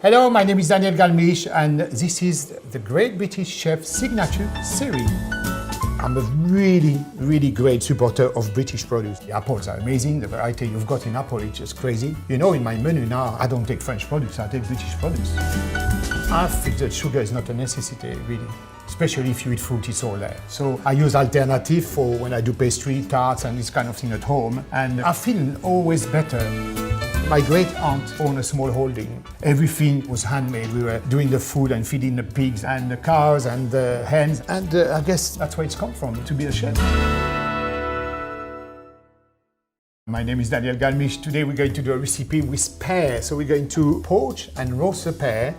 Hello, my name is Daniel Galmiche and this is the Great British Chef Signature series. I'm a really great supporter of British produce. The apples are amazing, the variety you've got in apple is just crazy. You know, in my menu now, I don't take French products, I take British produce. I think that sugar is not a necessity, really. Especially if you eat fruit, it's all there. So I use alternative for when I do pastry, tarts and this kind of thing at home. And I feel always better. My great aunt owned a small holding. Everything was handmade. We were doing the food and feeding the pigs and the cows and the hens. And I guess that's where it's come from, to be a chef. My name is Daniel Galmiche. Today we're going to do a recipe with pear. So we're going to poach and roast the pear.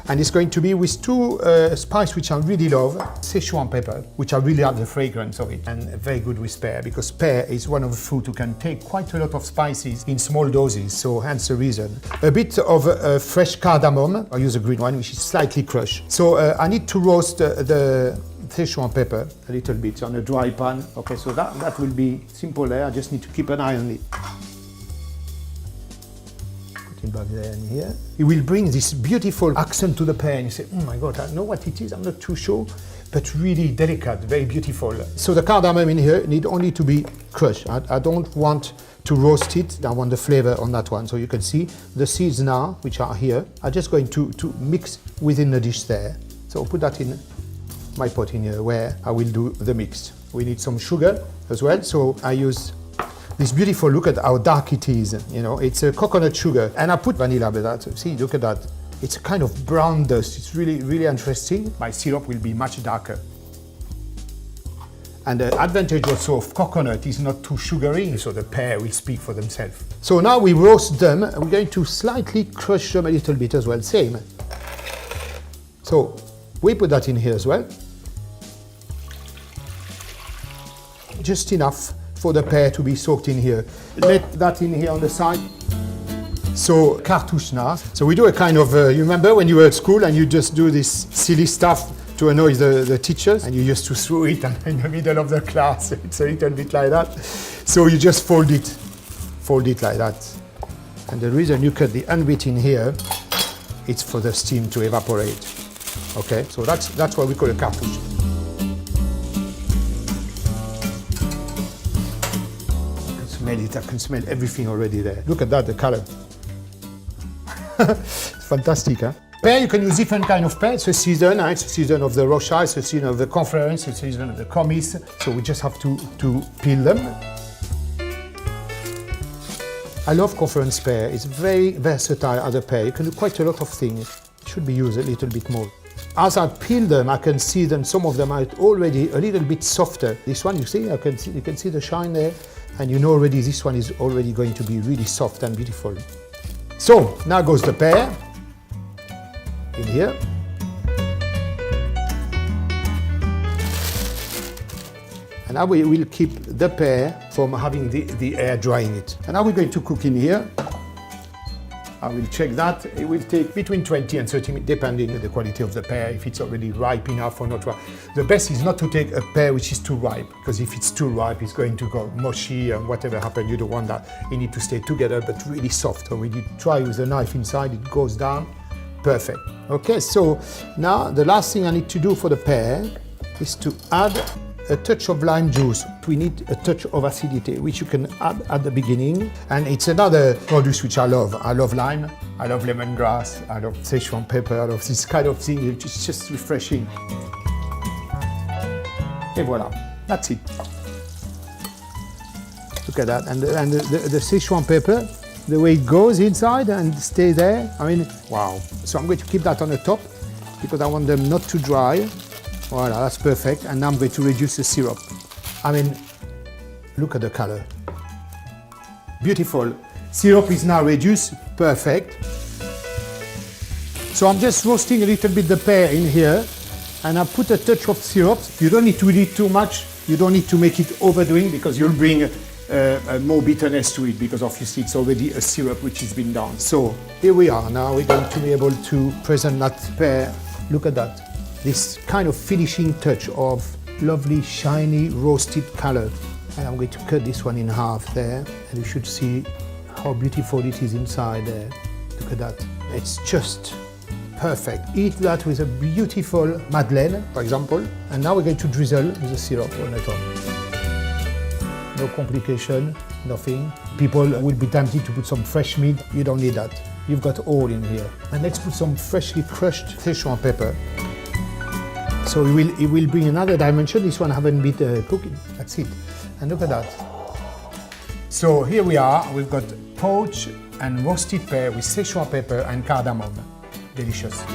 And it's going to be with two spices which I really love. Sichuan pepper, which I really love the fragrance of it. And very good with pear, because pear is one of the fruit who can take quite a lot of spices in small doses. So hence the reason. A bit of fresh cardamom. I use a green one, which is slightly crushed. So I need to roast the Sichuan pepper a little bit on a dry pan. Okay, so that will be simple there. I just need to keep an eye on it. Put it back there and here. It will bring this beautiful accent to the pear. And you say, oh my God, I know what it is. I'm not too sure, but really delicate, very beautiful. So the cardamom in here need only to be crushed. I don't want to roast it. I want the flavor on that one. So you can see the seeds now, which are here, are just going to mix within the dish there. So I'll put that in my pot in here where I will do the mix. We need some sugar as well, so I use this beautiful, look at how dark it is, you know, it's a coconut sugar, and I put vanilla with that. See, look at that. It's a kind of brown dust. It's really interesting. My syrup will be much darker. And the advantage also of coconut is not too sugary, so the pear will speak for themselves. So now we roast them, and we're going to slightly crush them a little bit as well, same. So we put that in here as well. Just enough for the pear to be soaked in here. Let that in here on the side. So cartouche now. So we do a kind of, you remember when you were at school and you just do this silly stuff to annoy the teachers, and you used to throw it in the middle of the class. It's a little bit like that. So you just fold it like that. And the reason you cut the end in here, it's for the steam to evaporate. Okay, so that's what we call a cartouche. I can smell everything already there. Look at that, the color. It's fantastic, huh? Pear, you can use different kind of pear. It's a season, it's a season of the Rocha, it's a season of the Conference, it's a season of the Comis. So we just have to peel them. I love Conference pear. It's very versatile as a pear. You can do quite a lot of things. It should be used a little bit more. As I peel them, I can see them, some of them are already a little bit softer. This one, you see, you can see the shine there. And you know already this one is already going to be really soft and beautiful. So now goes the pear in here. And now we will keep the pear from having the air drying it. And now we're going to cook in here. I will check that. It will take between 20 and 30 minutes, depending on the quality of the pear, if it's already ripe enough or not ripe. The best is not to take a pear which is too ripe, because if it's too ripe, it's going to go mushy and whatever happens, you don't want that. You need to stay together, but really soft. So when you try with the knife inside, it goes down. Perfect. Okay, so now the last thing I need to do for the pear is to add a touch of lime juice. We need a touch of acidity, which you can add at the beginning. And it's another produce which I love. I love lime, I love lemongrass, I love Sichuan pepper, I love this kind of thing. It's just refreshing. Et voila, that's it. Look at that. And the Sichuan pepper, the way it goes inside and stay there, I mean, wow. So I'm going to keep that on the top because I want them not to dry. Voila, that's perfect. And now I'm going to reduce the syrup. I mean, look at the color. Beautiful. Syrup is now reduced. Perfect. So I'm just roasting a little bit the pear in here. And I put a touch of syrup. You don't need to eat too much. You don't need to make it overdoing because you'll bring more bitterness to it because obviously it's already a syrup which has been done. So here we are. Now we're going to be able to present that pear. Look at that. This kind of finishing touch of lovely, shiny, roasted color. And I'm going to cut this one in half there. And you should see how beautiful it is inside there. Look at that. It's just perfect. Eat that with a beautiful madeleine, for example. And now we're going to drizzle with the syrup on the top. No complication, nothing. People will be tempted to put some fresh meat. You don't need that. You've got all in here. And let's put some freshly crushed Sichuan pepper. So it will bring another dimension. This one haven't been cooking. That's it. And look at that. So here we are. We've got poached and roasted pear with Sichuan pepper and cardamom. Delicious.